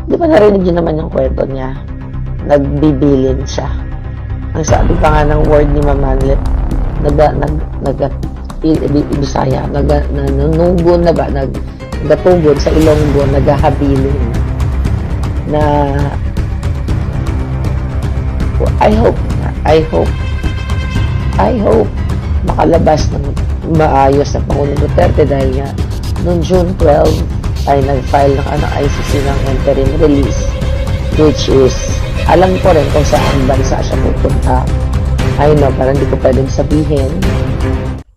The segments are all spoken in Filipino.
Di ba narinig niyo naman yung kwento niya? Nagbibilin siya. Ang sabi pa nga ng word ni Mamanlet, Bisaya, nanunugod na ba, nagatugod sa Ilonggo, naghahabilin na I hope makalabas ng maayos na Pangulong Duterte dahil nga noong June 12 ay nag-file ng ICC ng interim release, which is alam ko rin kung saan bansa siya pupunta. I know, parang hindi ko pwedeng sabihin.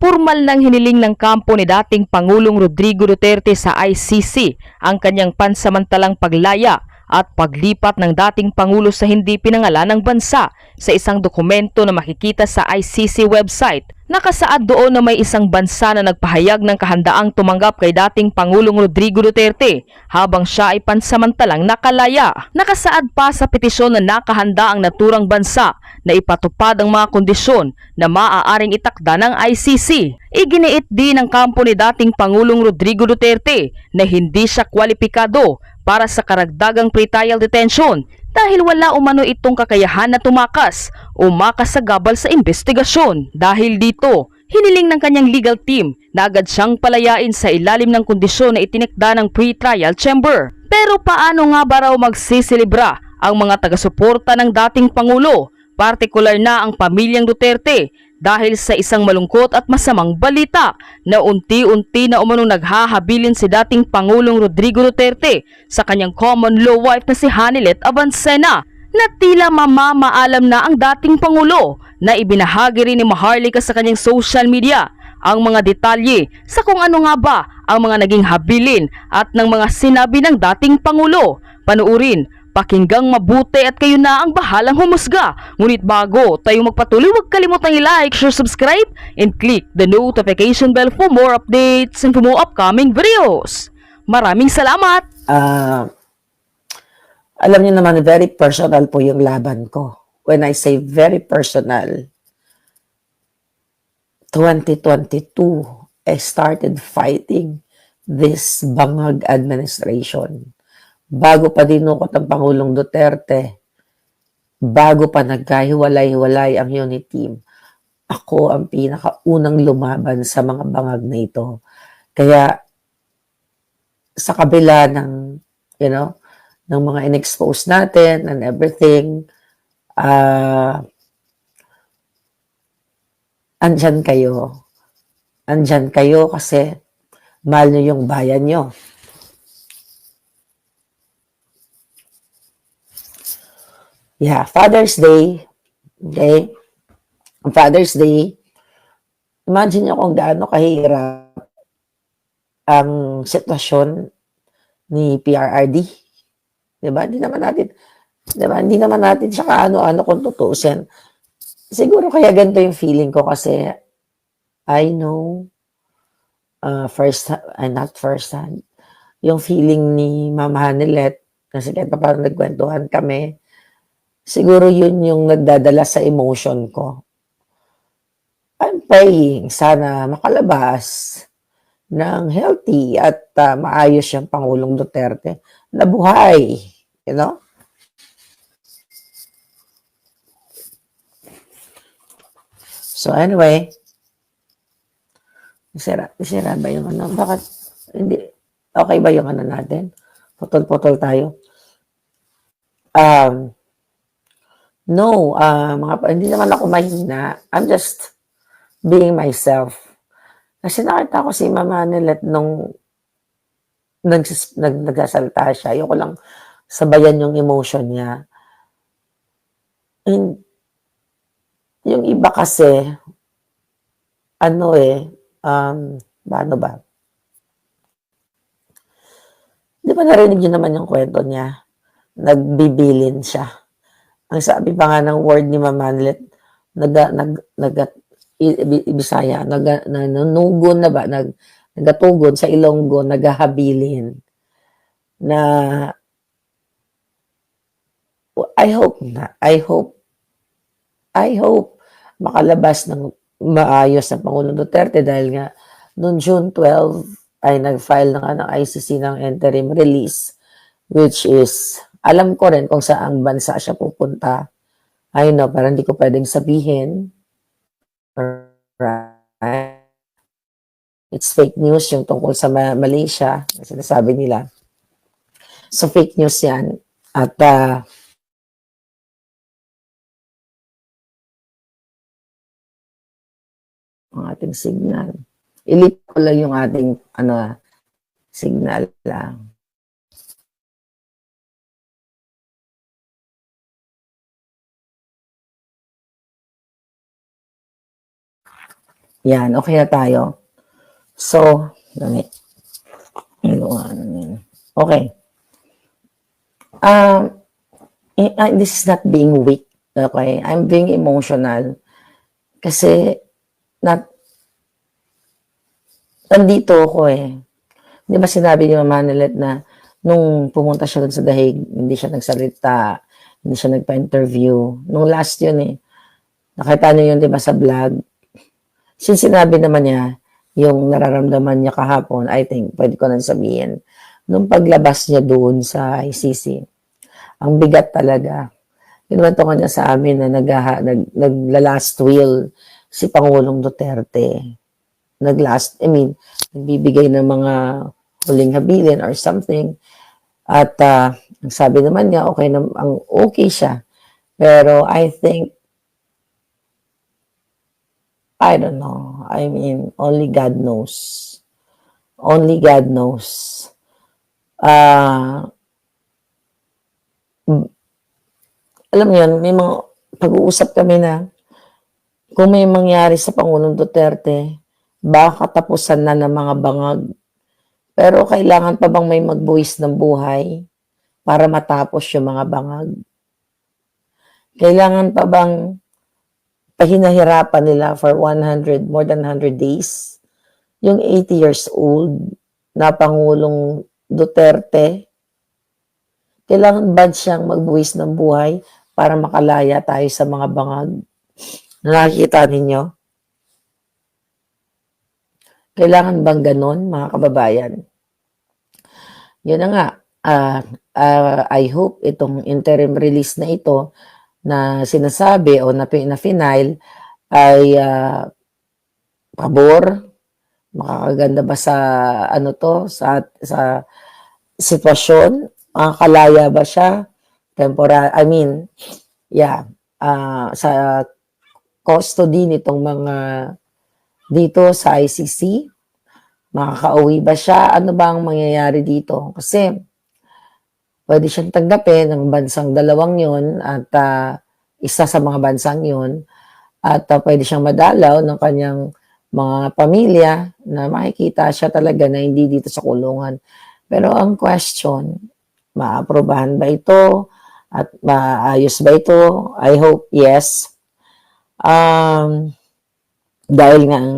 Formal nang hiniling ng kampo ni dating Pangulong Rodrigo Duterte sa ICC ang kanyang pansamantalang paglaya at paglipat ng dating Pangulo sa hindi pinangalan ng bansa sa isang dokumento na makikita sa ICC website. Nakasaad doon na may isang bansa na nagpahayag ng kahandaang tumanggap kay dating Pangulong Rodrigo Duterte habang siya ay pansamantalang nakalaya. Nakasaad pa sa petisyon na nakahanda ang naturang bansa na ipatupad ang mga kondisyon na maaaring itakda ng ICC. Iginiit din ng kampo ni dating Pangulong Rodrigo Duterte na hindi siya kwalipikado para sa karagdagang pretrial detention dahil wala umano itong kakayahan na tumakas o makasagabal sa investigasyon. Dahil dito, hiniling ng kanyang legal team na agad siyang palayain sa ilalim ng kondisyon na itinikda ng pre-trial chamber. Pero paano nga ba raw magsisilibra ang mga taga-suporta ng dating Pangulo, partikular na ang pamilyang Duterte, dahil sa isang malungkot at masamang balita na unti-unti na umanong naghahabilin si dating Pangulong Rodrigo Duterte sa kanyang common law wife na si Hanilet Avancena, na tila mamamaalam na ang dating Pangulo na ibinahagi rin ni Maharlika sa kanyang social media ang mga detalye sa kung ano nga ba ang mga naging habilin at ng mga sinabi ng dating Pangulo. Panuurin, pakinggang mabuti at kayo na ang bahalang humusga. Ngunit bago tayo magpatuloy, huwag kalimutang i-like, share, subscribe, and click the notification bell for more updates and for more upcoming videos. Maraming salamat! Alam niyo naman, very personal po yung laban ko. When I say very personal, 2022, I started fighting this bangag administration. Bago pa dinukot ang Pangulong Duterte, bago pa nagkahiwalay-hiwalay ang unit team, ako ang pinakaunang lumaban sa mga bangag na ito. Kaya, sa kabila ng, ng mga in-expose natin and everything, andyan kayo. Andyan kayo kasi mahal nyo yung bayan nyo. Yeah, Father's Day, okay? Father's Day, imagine nyo kung gaano kahirap ang sitwasyon ni PRRD. Diba? Hindi naman natin siya kaano-ano kung tutusin. Siguro kaya ganito yung feeling ko kasi I know not first hand, yung feeling ni Mama Hanilet, kasi kahit pa parang nagkwentuhan kami, siguro yun yung nagdadala sa emotion ko. I'm praying sana makalabas ng healthy at maayos yung Pangulong Duterte na buhay. So anyway, isira ba yung Bakit? Hindi. Okay ba yung natin? Putol-putol tayo. No, hindi naman ako mahina. I'm just being myself. Kasi nakita ko si Mama Hanilet nung nagsasalita siya. Ayoko lang sabayan yung emotion niya. And, yung iba kasi, paano ba? Di ba narinig niyo naman yung kwento niya? Nagbibilin siya. Ang sabi pa nga ng word ni Mama Hanilet, Bisaya, nanunugod na ba, nagatugod sa Ilonggo, naghahabilin na I hope makalabas ng maayos na Pangulong Duterte dahil nga noong June 12 ay nag-file ng ICC ng interim release, which is, alam ko rin kung saang bansa siya pupunta. I know, pero hindi ko pwedeng sabihin. Right? It's fake news yung tungkol sa Malaysia, sinasabi nila. So, fake news yan. At, ang ating signal. Ilip ko lang yung ating, signal lang. Yan, okay na tayo. So, dami. Okay. This is not being weak. Okay? I'm being emotional. Kasi, nandito ako eh. Di ba sinabi ni Mama Nelet na nung pumunta siya dun sa Dahig, hindi siya nagsalita, hindi siya nagpa-interview. Nung last yun eh. Nakita niyo yun, di ba, sa vlog? Since sinabi naman niya, yung nararamdaman niya kahapon, I think, pwede ko nang sabihin, nung paglabas niya doon sa ICC, ang bigat talaga. Kinuwento ko niya sa amin na nagla-last will si Pangulong Duterte. Nagbibigay ng mga huling habilin or something. At ang sabi naman niya, okay siya. Pero I think, I don't know. I mean, only God knows. Only God knows. Alam mo yun, may mga pag-uusap kami na kung may mangyari sa Pangulong Duterte, baka katapusan na ng mga bangag. Pero kailangan pa bang may magbuwis ng buhay para matapos yung mga bangag? Kailangan pa bang pahinahirapan nila for more than 100 days? Yung 80 years old na Pangulong Duterte, kailangan ba siyang magbuwis ng buhay para makalaya tayo sa mga bangag? Nakikita ninyo? Kailangan bang ganon, mga kababayan? Yun na nga. I hope itong interim release na ito na sinasabi o na final ay pabor. Makakaganda ba sa sa sitwasyon? Makakalaya ba siya? Sa custody nitong mga dito sa ICC, makakauwi ba siya? Ano ba ang mangyayari dito? Kasi pwede siyang tanggapin ng bansang dalawang yon at isa sa mga bansang yon at pwede siyang madalaw ng kanyang mga pamilya na makikita siya talaga na hindi dito sa kulungan. Pero ang question, maaprobahan ba ito? At maayos ba ito? I hope yes. Dahil nga ang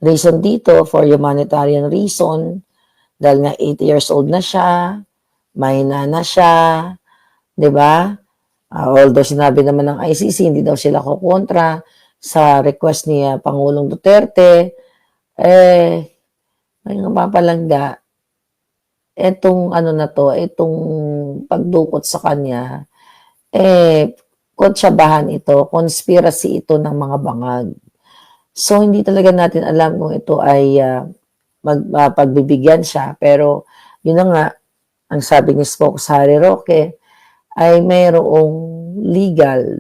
reason dito for humanitarian reason, dahil nga 80 years old na siya, mahina na siya, di ba? Although sinabi naman ng ICC, hindi daw sila kukontra sa request ni Pangulong Duterte, may mapapalangga, itong itong pagdukot sa kanya, kontrabahan ito, conspiracy ito ng mga bangag. So, hindi talaga natin alam kung ito ay pagbibigyan siya. Pero, yun na nga, ang sabi ni Spokesman Roque, ay mayroong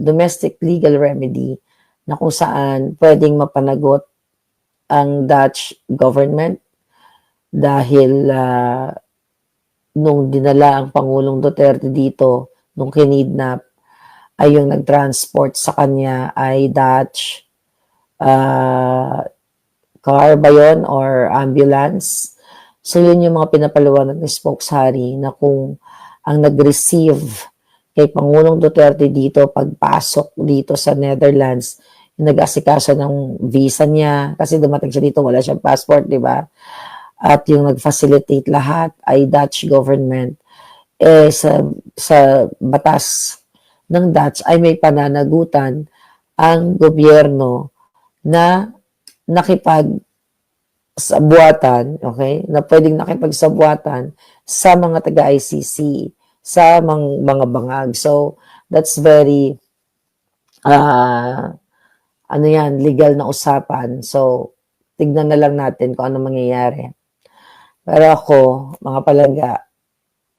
domestic legal remedy na kung saan pwedeng mapanagot ang Dutch government dahil nung dinala ang Pangulong Duterte dito, nung kinidnap, ay yung nag-transport sa kanya ay Dutch car ba yun or ambulance. So yun yung mga pinapaliwanag ni Spokeshari na kung ang nag-receive kay Pangulong Duterte dito pagpasok dito sa Netherlands, yung nag-asikaso ng visa niya kasi dumating siya dito, wala siyang passport, di ba? At yung nag-facilitate lahat ay Dutch government. Sa batas ng Dutch ay may pananagutan ang gobyerno na sabwatan, okay, na pwedeng nakipagsabwatan sa mga taga-ICC, sa mga bangag. So, that's very, ah, ano yan, legal na usapan. So, tignan na lang natin kung ano mangyayari. Pero ako, mga palangga,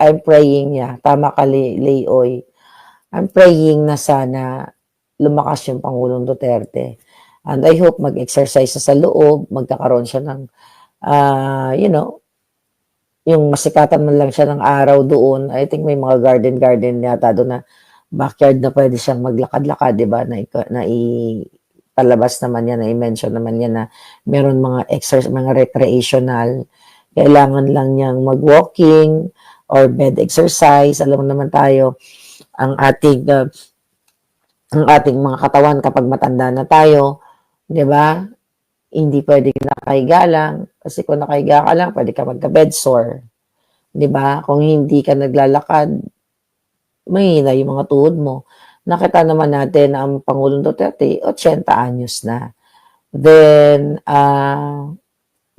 I'm praying tama ka, Leoy. I'm praying na sana lumakas yung Pangulong Duterte. And I hope mag-exercise siya sa loob, magkakaroon siya ng, you know, yung masikatan man lang siya ng araw doon. I think may mga garden yata doon na backyard na pwede siyang maglakad-lakad, di ba? Na palabas naman yan, na i-mention naman yan na meron mga exercise, mga recreational. Kailangan lang niyang mag-walking or bed exercise. Alam mo naman tayo, ang ating mga katawan kapag matanda na tayo, di ba? Hindi pwedeng nakahiga lang. Kasi kung nakahiga ka lang, pwede ka magka-bed sore. Di ba? Kung hindi ka naglalakad, mahina yung mga tuhod mo. Nakita naman natin na ang Pangulong Duterte, 80 anyos na. Then,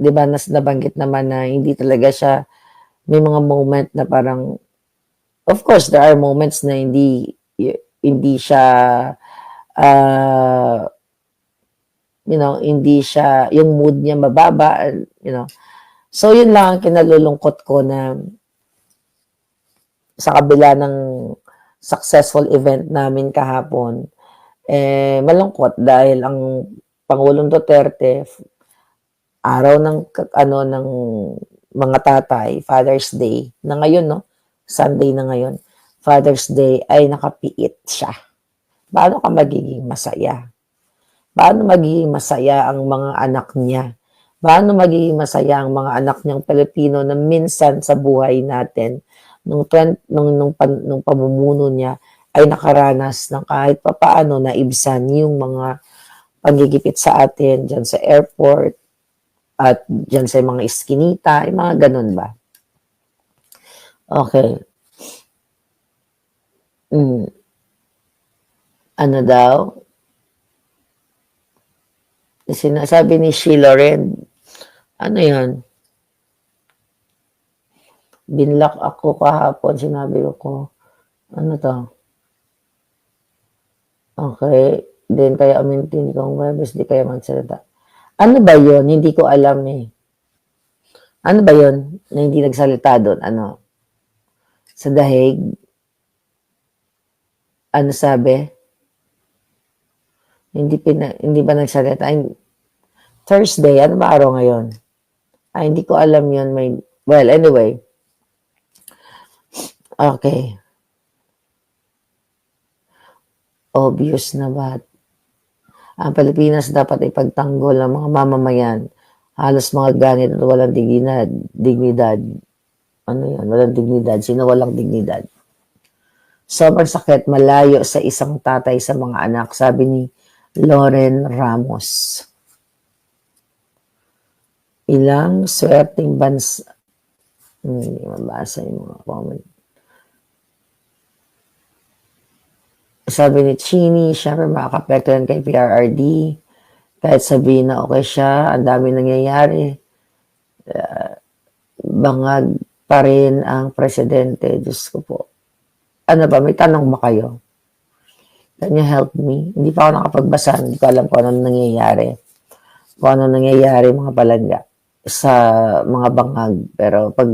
di ba, nabanggit naman na hindi talaga siya, may mga moment na parang, of course, there are moments na hindi siya, hindi siya, yung mood niya mababa. So, yun lang ang kinalulungkot ko na sa kabila ng successful event namin kahapon, malungkot dahil ang Pangulong Duterte, araw ng mga tatay, Father's Day, na ngayon, no? Sunday na ngayon, Father's Day, ay nakapiit siya. Paano ka magiging masaya? Paano magiging masaya ang mga anak niya? Paano magiging masaya ang mga anak niyang Pilipino na minsan sa buhay natin, nung pamumuno niya, ay nakaranas ng kahit papaano na ibsan yung mga panggigipit sa atin dyan sa airport at dyan sa mga iskinita, yung mga ganun ba? Okay. Ano daw? Sinasabi ni Sheila Red, ano yan? Binlock ako kahapon, sinabi ko, ano to? Okay, then kaya amintin kong Webes, di kaya magsalita. Ano ba yon? Hindi ko alam eh. Ano ba yon na hindi nagsalita doon? Ano? Sa dahig? Ano sabi? Hindi ba nagsalita? Thursday, ano ba araw ngayon? Hindi ko alam yon. Well, anyway. Okay. Obvious na ba? Ang Pilipinas dapat ipagtanggol ng mga mamamayan. Halos mga ganit at walang dignidad. Ano yan? Walang dignidad. Sino walang dignidad? Sobrang sakit, malayo sa isang tatay sa mga anak, sabi ni Loren Ramos. Ilang swerteng bansa, hindi mabasa yung mga comment. Sabi ni Chini, syempre makakapekto yan kay PRRD. Kahit sabihin na okay siya, ang dami nangyayari. Bangag pa rin ang presidente. Diyos ko po. Ano ba, may tanong ba kayo? Can you help me? Hindi pa ako nakapagbasa. Hindi ko alam kung ano nangyayari. Kung ano nangyayari mga palangga sa mga bangag. Pero pag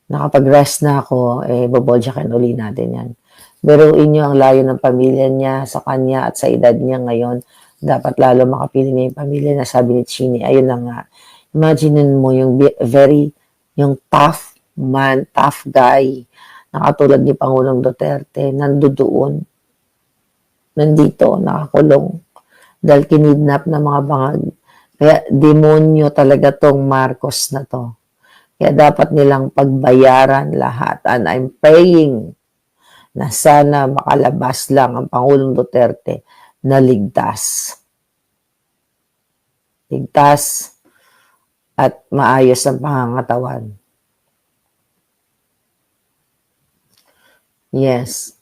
nakapag-rest na ako, babodyakan uli natin yan. Biruin nyo ang layo ng pamilya niya sa kanya at sa edad niya ngayon. Dapat lalo makapili niya yung pamilya na sabi ni Chini. Ayun na nga. Imagine mo yung yung tough man, tough guy na katulad ni Pangulong Duterte, nandito, nakakulong dahil kinidnap ng mga bangag. Kaya demonyo talaga tong Marcos na to. Kaya dapat nilang pagbayaran lahat. And I'm praying na sana makalabas lang ang Pangulong Duterte na ligtas. Ligtas at maayos ang pangangatawan. Yes.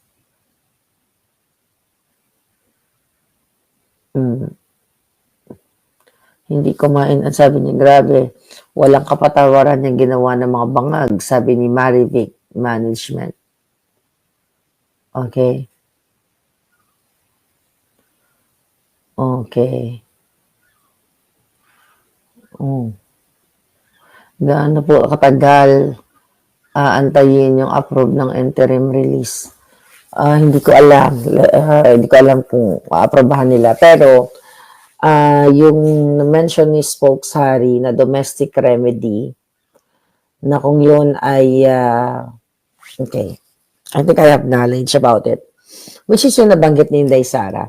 Hindi kumain at sabi niya, grabe, walang kapatawaran yung ginawa ng mga bangag, sabi ni Marivic Management. Okay. Okay. Oh. Gaano po katagal aantayin yung approve ng interim release? Hindi ko alam. Hindi ko alam kung aaprobahan nila. Pero, yung mention ni Spokes Harry na domestic remedy, na kung yun ay, okay. I think I have knowledge about it. Which is yung nabanggit ni Inday Sara.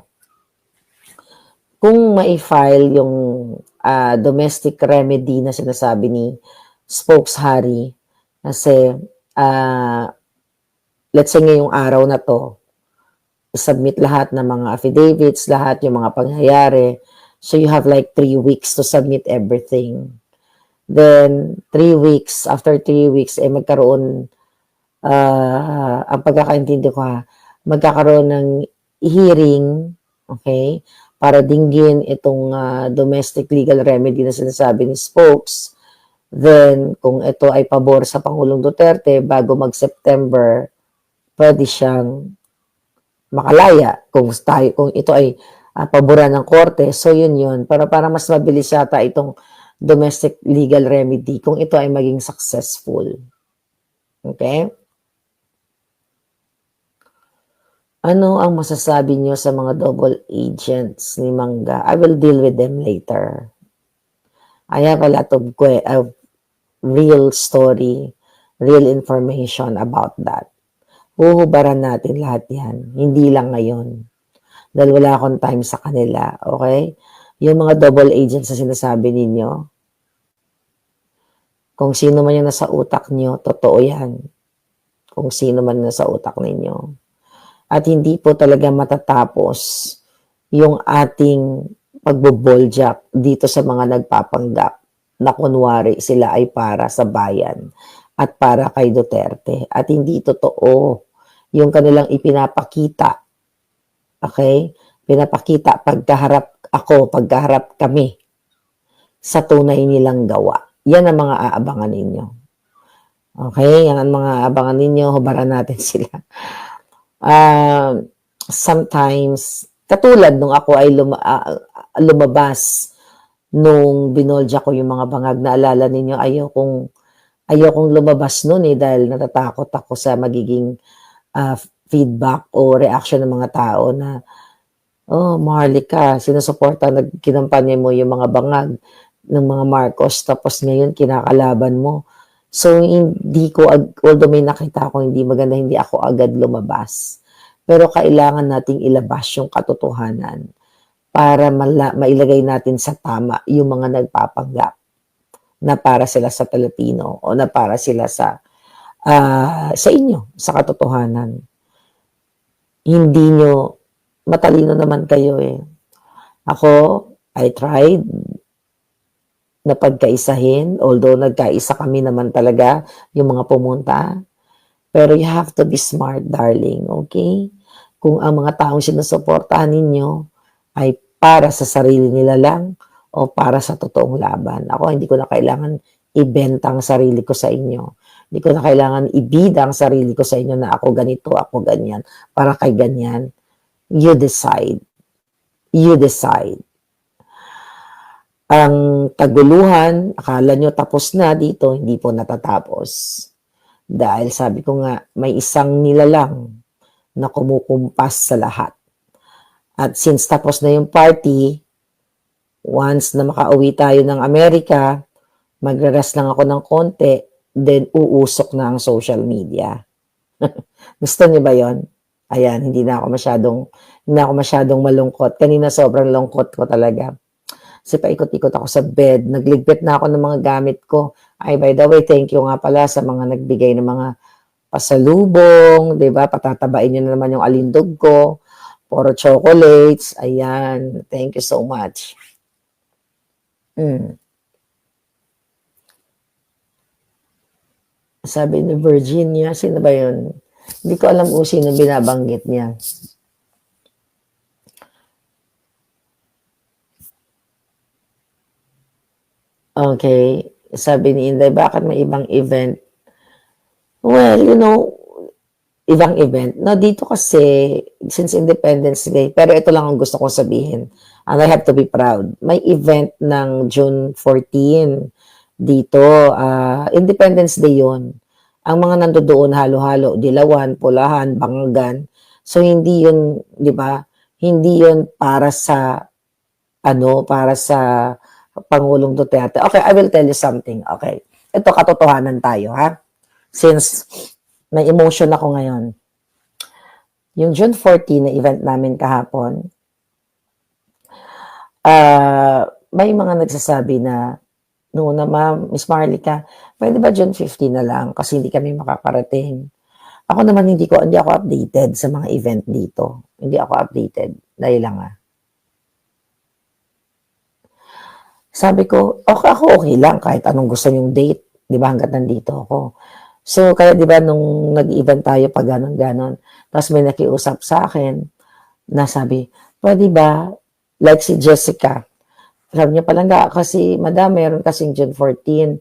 Kung ma-file yung domestic remedy na sinasabi ni Spokes Harry, kasi let's say ngayong araw na to, submit lahat ng mga affidavits, lahat yung mga pangyayari. So you have like 3 weeks to submit everything. Then 3 weeks, after 3 weeks, magkaroon, ang pagkakaintindi ko magkakaroon ng hearing, okay, para dinggin itong domestic legal remedy na sinasabi ni Spokes. Then, kung ito ay pabor sa Pangulong Duterte, bago mag-September, pwede siyang makalaya kung ito ay paboran ng korte. So, yun. Para mas mabilis yata itong domestic legal remedy kung ito ay maging successful. Okay? Ano ang masasabi niyo sa mga double agents ni Mangga? I will deal with them later. I have a lot of real story, real information about that. Huhubaran natin lahat yan. Hindi lang ngayon. Dahil wala akong time sa kanila. Okay? Yung mga double agents na sinasabi ninyo, kung sino man yung nasa utak nyo, totoo yan. Kung sino man nasa utak ninyo. At hindi po talaga matatapos yung ating pagboboljak dito sa mga nagpapanggap na kunwari sila ay para sa bayan at para kay Duterte. At hindi totoo yung kanilang ipinapakita. Okay? Pinapakita pagkaharap kami sa tunay nilang gawa. Yan ang mga aabangan ninyo. Okay? Yan ang mga aabangan ninyo. Hubaran natin sila. Sometimes, katulad nung ako ay lumabas nung binolja ko yung mga bangag, naalala ninyo, ayokong lumabas nun dahil natatakot ako sa magiging feedback o reaction ng mga tao na, oh, Marlica, sinusuporta, kinampanya mo yung mga bangag ng mga Marcos, tapos ngayon kinakalaban mo. So, hindi ko, although may nakita ko hindi maganda, hindi ako agad lumabas. Pero kailangan nating ilabas yung katotohanan para mailagay natin sa tama yung mga nagpapanggap na para sila sa Pilipino o na para sila sa inyo, sa katotohanan. Hindi nyo, matalino naman kayo Ako, I tried na pagkaisahin, although nagkaisa kami naman talaga yung mga pumunta. Pero you have to be smart, darling, okay? Kung ang mga taong sinusuportahan ninyo ay para sa sarili nila lang o para sa totoong laban. Ako, hindi ko na kailangan ibenta ang sarili ko sa inyo. Hindi ko na kailangan ibida ang sarili ko sa inyo na ako ganito, ako ganyan, para kay ganyan. You decide. You decide. Ang kaguluhan, akala nyo tapos na dito, hindi po natatapos. Dahil sabi ko nga, may isang nilalang na kumukumpas sa lahat. At since tapos na yung party, once na makauwi tayo ng Amerika, magre-rest lang ako ng konti, then uusok na ang social media. Gusto niyo ba yon? Ayan, hindi na ako masyadong malungkot. Kanina sobrang lungkot ko talaga. Kasi paikot-ikot ako sa bed, nagligpit na ako ng mga gamit ko. Ay, by the way, thank you nga pala sa mga nagbigay ng mga pasalubong, di ba? Patatabain nyo na naman yung alindog ko. Puro chocolates. Ayan, thank you so much. Sabi ni Virginia, sino ba yun? Hindi ko alam kung sino binabanggit niya. Okay. Sabi ni Inday, bakit may ibang event? Well, ibang event. No, dito kasi, since Independence Day, pero ito lang ang gusto kong sabihin. And I have to be proud. May event ng June 14 dito. Independence Day yon. Ang mga nandoon halo-halo, Dilawan, Pulahan, Banggan. So, hindi yun, di ba? Hindi yun para sa Pangulong Duterte. Okay, I will tell you something. Okay. Ito, katotohanan tayo, ha? Since may emotion ako ngayon. Yung June 14 na event namin kahapon, may mga nagsasabi na, no na ma'am, Miss Marlica, pwede ba June 15 na lang kasi hindi kami makakarating. Ako naman hindi ako updated sa mga event dito. Hindi ako updated. Dahil lang Sabi ko, ako okay lang kahit anong gusto yung date. Di ba hanggat nandito ako. So, kaya di ba nung nag-event tayo pag ganon-ganon, tapos may nakiusap sa akin na sabi, pwede ba, like si Jessica, sabi niya palangga, kasi madam, meron kasing June 14,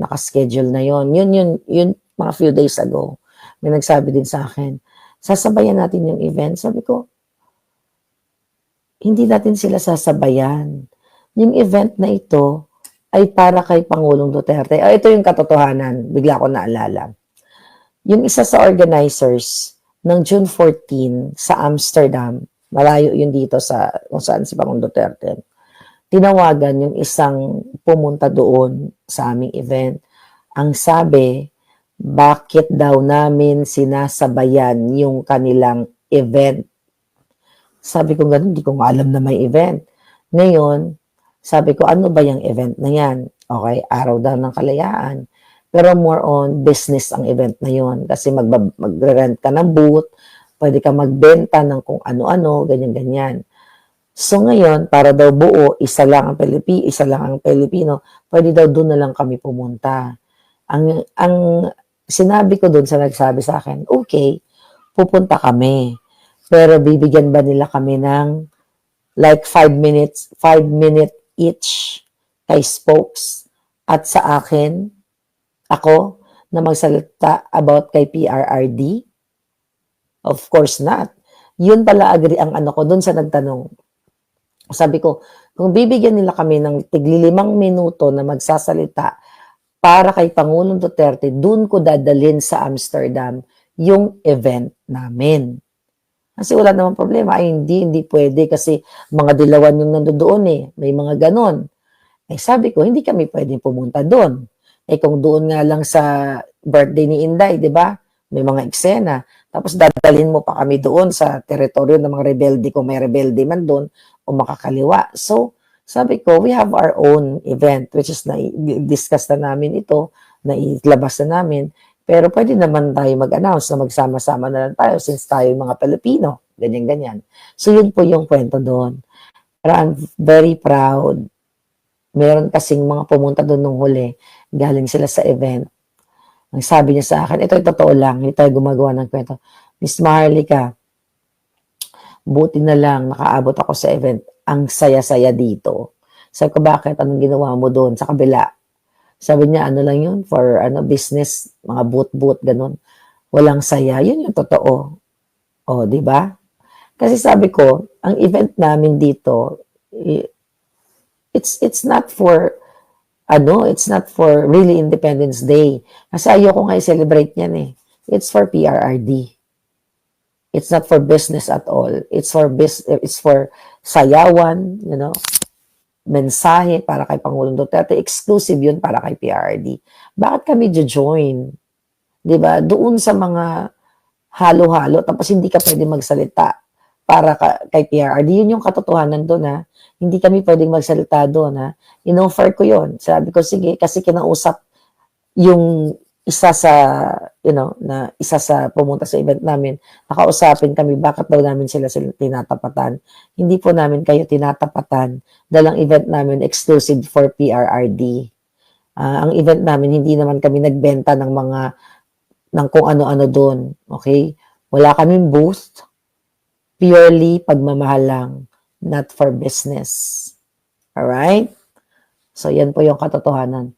nakaschedule na yon. Yun, mga few days ago, may nagsabi din sa akin, sasabayan natin yung event. Sabi ko, hindi natin sila sasabayan. Yung event na ito ay para kay Pangulong Duterte. Ito yung katotohanan, bigla ko naalala. Yung isa sa organizers ng June 14 sa Amsterdam, malayo yun dito sa kung saan si Pangulong Duterte, tinawagan yung isang pumunta doon sa aming event. Ang sabi, bakit daw namin sinasabayan yung kanilang event? Sabi ko ganun, hindi ko alam na may event. Ngayon, sabi ko, ano ba yung event na yan? Okay, araw daw ng kalayaan. Pero more on business ang event na yon kasi magre-rent ka ng booth, pwede ka magbenta ng kung ano-ano, ganyan-ganyan. So ngayon, para daw buo, isa lang ang Pilipino, pwede daw doon na lang kami pumunta. Ang sinabi ko doon sa nagsabi sa akin, okay, pupunta kami. Pero bibigyan ba nila kami ng like 5 minute each kay spokes at sa akin, ako, na magsalita about kay PRRD? Of course not. Yun pala agree ang ano ko dun sa nagtanong. Sabi ko, kung bibigyan nila kami ng tigli 5 minuto na magsasalita para kay Pangulong Duterte, dun ko dadalhin sa Amsterdam yung event namin. Kasi wala namang problema. Ay, hindi pwede kasi mga Dilawan yung nandoon May mga ganon. Sabi ko, hindi kami pwedeng pumunta doon. Kung doon nga lang sa birthday ni Inday, di ba? May mga eksena. Tapos dadalhin mo pa kami doon sa teritoryo ng mga rebelde kung may rebelde man doon o makakaliwa. So, sabi ko, we have our own event which is na-discuss na namin ito, nailabas na namin. Pero pwede naman tayo mag-announce na magsama-sama na lang tayo since tayo mga Pilipino. Ganyan-ganyan. So, yun po yung kwento doon. Pero I'm very proud. Meron kasing mga pumunta doon nung huli. Galing sila sa event. Ang sabi niya sa akin, ito totoo lang. Hindi tayo gumagawa ng kwento. Miss Maharlika, buti na lang nakaabot ako sa event. Ang saya-saya dito. Sabi ko, bakit? Anong ginawa mo doon sa kabila? Sabi niya, ano lang yun? For business, mga boot-boot, ganun. Walang saya. Yun yung totoo. O, di ba? Kasi sabi ko, ang event namin dito, it's not for, it's not for really Independence Day. Kasi ayoko nga i-celebrate yan It's for PRRD. It's not for business at all. It's for sayawan, mensahe para kay Pangulong Duterte, exclusive yun para kay PRRD. Bakit kami join? Diba? Doon sa mga halo-halo, tapos hindi ka pwede magsalita para kay PRRD. Yun yung katotohanan doon Hindi kami pwedeng magsalita doon In-offer ko yun. Sabi ko, sige, kasi kinausap yung isa sa pumunta sa event namin, nakausapin kami bakit daw namin sila tinatapatan. Hindi po namin kayo tinatapatan dahil ang event namin exclusive for PRRD. Ang event namin, hindi naman kami nagbenta ng kung ano-ano doon. Okay? Wala kaming booth. Purely pagmamahal lang, not for business. Alright? So, yan po yung katotohanan.